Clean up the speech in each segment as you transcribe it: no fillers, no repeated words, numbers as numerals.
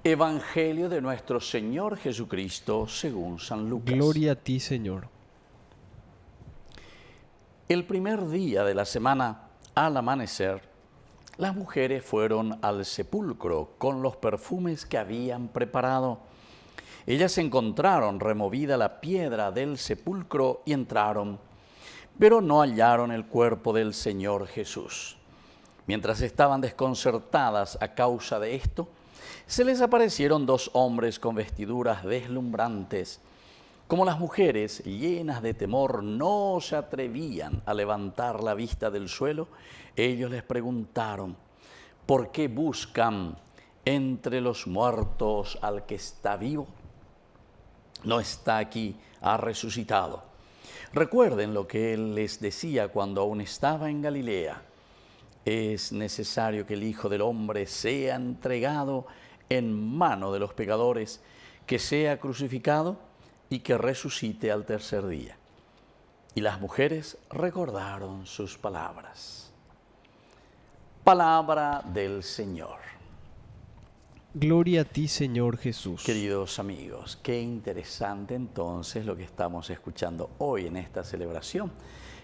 Evangelio de nuestro Señor Jesucristo según San Lucas. Gloria a ti, Señor. El primer día de la semana, al amanecer, las mujeres fueron al sepulcro con los perfumes que habían preparado. Ellas encontraron removida la piedra del sepulcro y entraron, pero no hallaron el cuerpo del Señor Jesús. Mientras estaban desconcertadas a causa de esto, se les aparecieron dos hombres con vestiduras deslumbrantes. Como las mujeres, llenas de temor, no se atrevían a levantar la vista del suelo, ellos les preguntaron: ¿por qué buscan entre los muertos al que está vivo? No está aquí, ha resucitado. Recuerden lo que Él les decía cuando aún estaba en Galilea: es necesario que el Hijo del Hombre sea entregado en mano de los pecadores, que sea crucificado y que resucite al tercer día. Y las mujeres recordaron sus palabras. Palabra del Señor. Gloria a ti, Señor Jesús. Queridos amigos, qué interesante entonces lo que estamos escuchando hoy en esta celebración,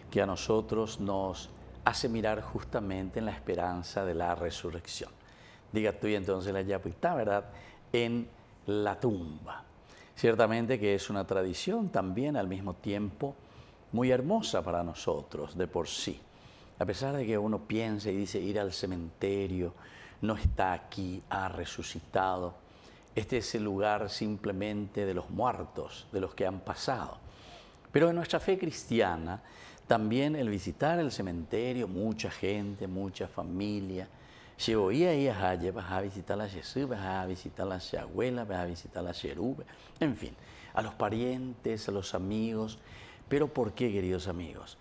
que a nosotros nos hace mirar justamente en la esperanza de la resurrección. Diga tú y entonces la yapita, ¿verdad? En la tumba. Ciertamente que es una tradición también al mismo tiempo muy hermosa para nosotros de por sí. A pesar de que uno piensa y dice ir al cementerio, no está aquí, ha resucitado. Este es el lugar simplemente de los muertos, de los que han pasado. Pero en nuestra fe cristiana, también el visitar el cementerio, mucha gente, mucha familia, se oía ahí vas a visitar a Jesús, vas a visitar a la abuela, vas a visitar a Cherube, en fin, a los parientes, a los amigos. ¿Pero por qué, queridos amigos?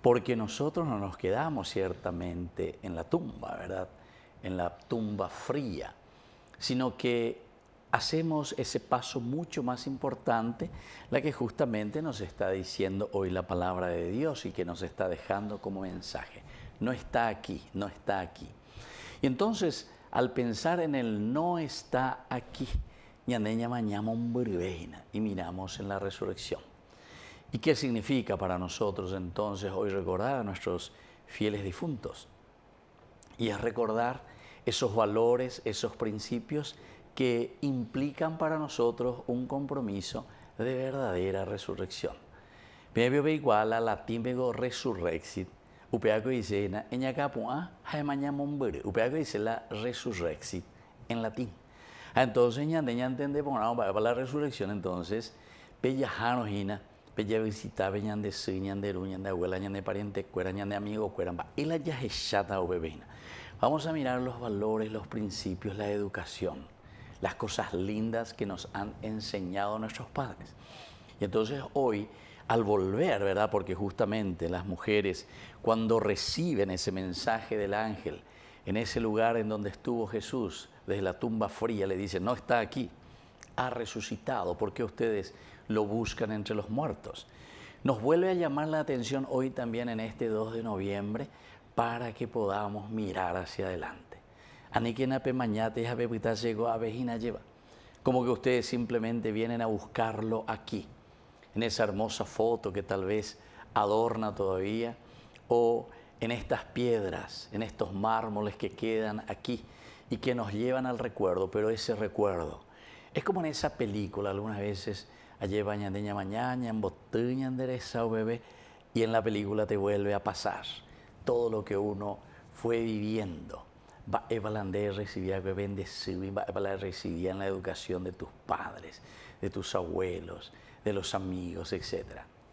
Porque nosotros no nos quedamos ciertamente en la tumba, ¿verdad? En la tumba fría, sino que hacemos ese paso mucho más importante, la que justamente nos está diciendo hoy la palabra de Dios y que nos está dejando como mensaje. No está aquí, no está aquí. Y entonces, al pensar en el no está aquí, y miramos en la resurrección. ¿Y qué significa para nosotros entonces hoy recordar a nuestros fieles difuntos? Y es recordar esos valores, esos principios que implican para nosotros un compromiso de verdadera resurrección. Bebio igual a latín bego resurrexit. Upeaco dice en acapua, upeaco dice la resurrexit en latín. Entonces ya entendemos para la resurrección, entonces pellajanos hina, pella visita, peñan de su, ñan de ru, ñan de abuela, ñan de pariente, cuera, ñan de amigo, cueran va. Y la ya es chata o bebena. Vamos a mirar los valores, los principios, la educación, las cosas lindas que nos han enseñado nuestros padres. Y entonces hoy, al volver, ¿verdad? Porque justamente las mujeres, cuando reciben ese mensaje del ángel, en ese lugar en donde estuvo Jesús, desde la tumba fría, le dicen: no está aquí, ha resucitado. ¿Por qué ustedes lo buscan entre los muertos? Nos vuelve a llamar la atención hoy también en este 2 de noviembre para que podamos mirar hacia adelante. Como que ustedes simplemente vienen a buscarlo aquí, en esa hermosa foto que tal vez adorna todavía, o en estas piedras, en estos mármoles que quedan aquí y que nos llevan al recuerdo, pero ese recuerdo es como en esa película, algunas veces, allí bañandeña mañana, en botuña endereza o bebé, y en la película te vuelve a pasar todo lo que uno fue viviendo. Va a recibía que bendecir, va a recibir en la educación de tus padres, de tus abuelos, de los amigos, etc.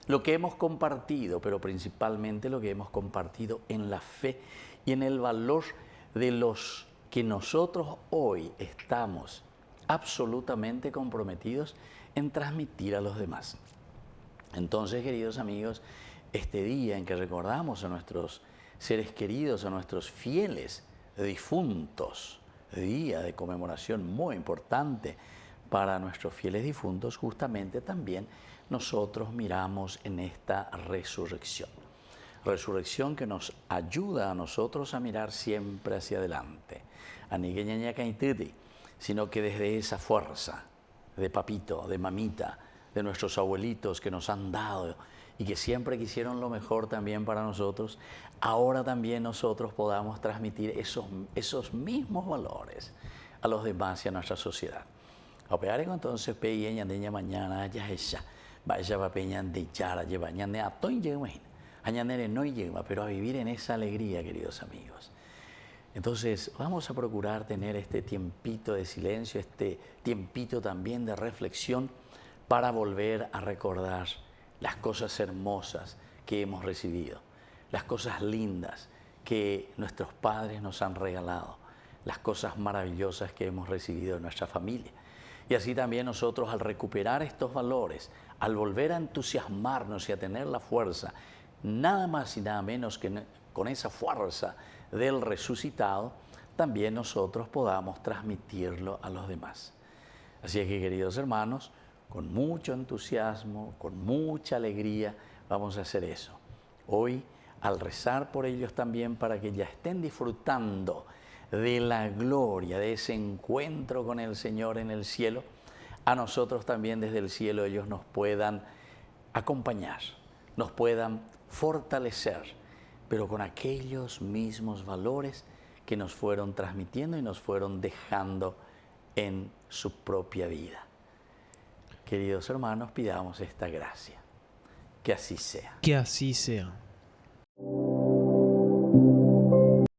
Lo que hemos compartido, pero principalmente lo que hemos compartido en la fe y en el valor de los que nosotros hoy estamos absolutamente comprometidos en transmitir a los demás. Entonces, queridos amigos, este día en que recordamos a nuestros seres queridos, a nuestros fieles difuntos, día de conmemoración muy importante para nuestros fieles difuntos, justamente también nosotros miramos en esta resurrección. Resurrección que nos ayuda a nosotros a mirar siempre hacia adelante. sino que desde esa fuerza de papito, de mamita, de nuestros abuelitos que nos han dado y que siempre quisieron lo mejor también para nosotros, ahora también nosotros podamos transmitir esos mismos valores a los demás y a nuestra sociedad. Operar entonces peña de mañana ya ella vaya va peña de yara lleva mañana a toin lleguin añanere no llega, pero a vivir en esa alegría, queridos amigos. Entonces vamos a procurar tener este tiempito de silencio, este tiempito también de reflexión para volver a recordar las cosas hermosas que hemos recibido, las cosas lindas que nuestros padres nos han regalado, las cosas maravillosas que hemos recibido de nuestra familia. Y así también nosotros, al recuperar estos valores, al volver a entusiasmarnos y a tener la fuerza, nada más y nada menos que con esa fuerza del resucitado, también nosotros podamos transmitirlo a los demás. Así es que, queridos hermanos, con mucho entusiasmo, con mucha alegría, vamos a hacer eso. Hoy, al rezar por ellos también para que ya estén disfrutando de la gloria, de ese encuentro con el Señor en el cielo, a nosotros también desde el cielo ellos nos puedan acompañar, nos puedan fortalecer, pero con aquellos mismos valores que nos fueron transmitiendo y nos fueron dejando en su propia vida. Queridos hermanos, pidamos esta gracia. Que así sea. Que así sea.